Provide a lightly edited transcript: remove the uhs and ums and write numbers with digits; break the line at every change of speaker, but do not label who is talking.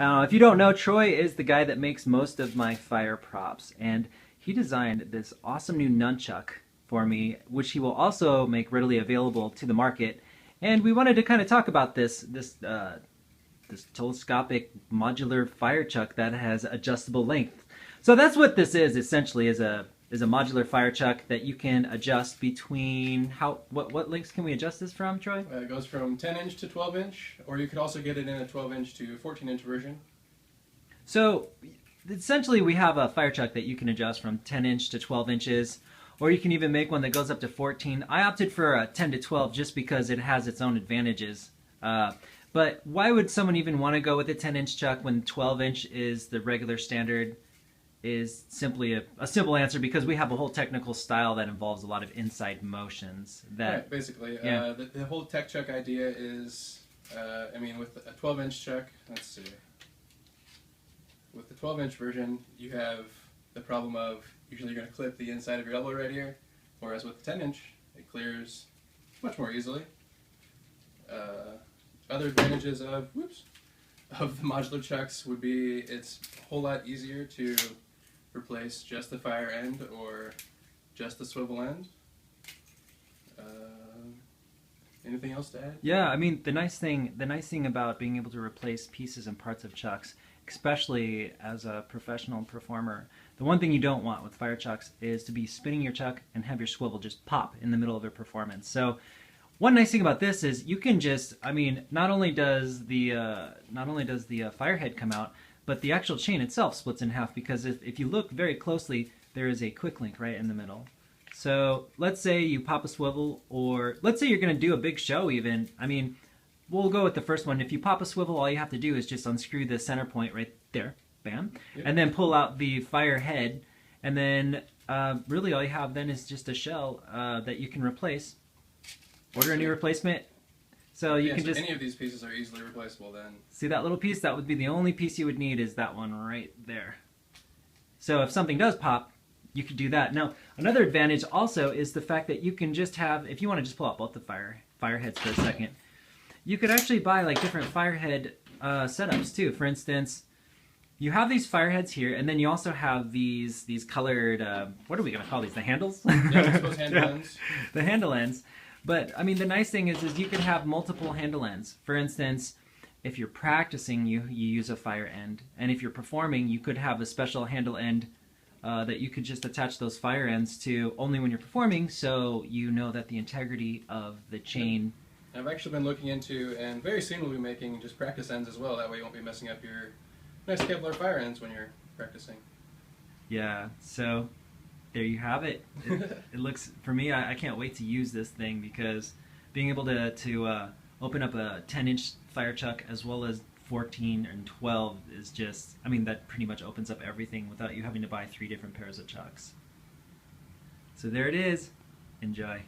If you don't know, Troy is the guy that makes most of my fire props, and he designed this awesome new nunchuck for me, which he will also make readily available to the market. And we wanted to kind of talk about this telescopic modular fire chuck that has adjustable length. So that's what this is essentially, is a modular fire chuck that you can adjust between what lengths can we adjust this from, Troy?
It goes from 10-inch to 12-inch, or you could also get it in a 12-inch to 14-inch version.
So essentially we have a fire chuck that you can adjust from 10-inch to 12 inches, or you can even make one that goes up to 14. I opted for a 10 to 12 just because it has its own advantages. But why would someone even want to go with a 10-inch chuck when 12-inch is the regular standard? Is simply a simple answer, because we have a whole technical style that involves a lot of inside motions.
Right, basically.
Yeah.
The whole tech chuck idea is, with a 12-inch chuck, let's see. With the 12-inch version, you have the problem of usually you're going to clip the inside of your elbow right here, whereas with the 10-inch, it clears much more easily. Other advantages of the modular chucks would be it's a whole lot easier to replace just the fire end or just the swivel end. Anything else to add?
Yeah, I mean, the nice thing about being able to replace pieces and parts of chucks, especially as a professional performer, the one thing you don't want with fire chucks is to be spinning your chuck and have your swivel just pop in the middle of a performance. So one nice thing about this is you can just, not only does the fire head come out, but the actual chain itself splits in half, because if you look very closely, there is a quick link right in the middle. So let's say you pop a swivel, or let's say you're going to do a big show even. We'll go with the first one. If you pop a swivel, all you have to do is just unscrew the center point right there, bam, yep, and then pull out the fire head, and then really all you have then is just a shell that you can replace. Order a new replacement. So you can just...
any of these pieces are easily replaceable then.
See that little piece? That would be the only piece you would need, is that one right there. So if something does pop, you could do that. Now, another advantage also is the fact that you can just have, if you want to just pull out both the fire heads for a second, you could actually buy like different fire head setups too. For instance, you have these fire heads here, and then you also have these colored, what are we going to call these? The handles?
Yeah, I suppose handle ends.
The handle ends. But, the nice thing is you can have multiple handle ends. For instance, if you're practicing, you use a fire end. And if you're performing, you could have a special handle end that you could just attach those fire ends to only when you're performing, so you know that the integrity of the chain...
I've actually been looking into, and very soon we'll be making just practice ends as well. That way you won't be messing up your nice Kevlar fire ends when you're practicing.
Yeah, so... there you have it. It looks, for me, I can't wait to use this thing, because being able to open up a 10-inch fire chuck as well as 14 and 12 is just, that pretty much opens up everything without you having to buy 3 different pairs of chucks. So there it is. Enjoy.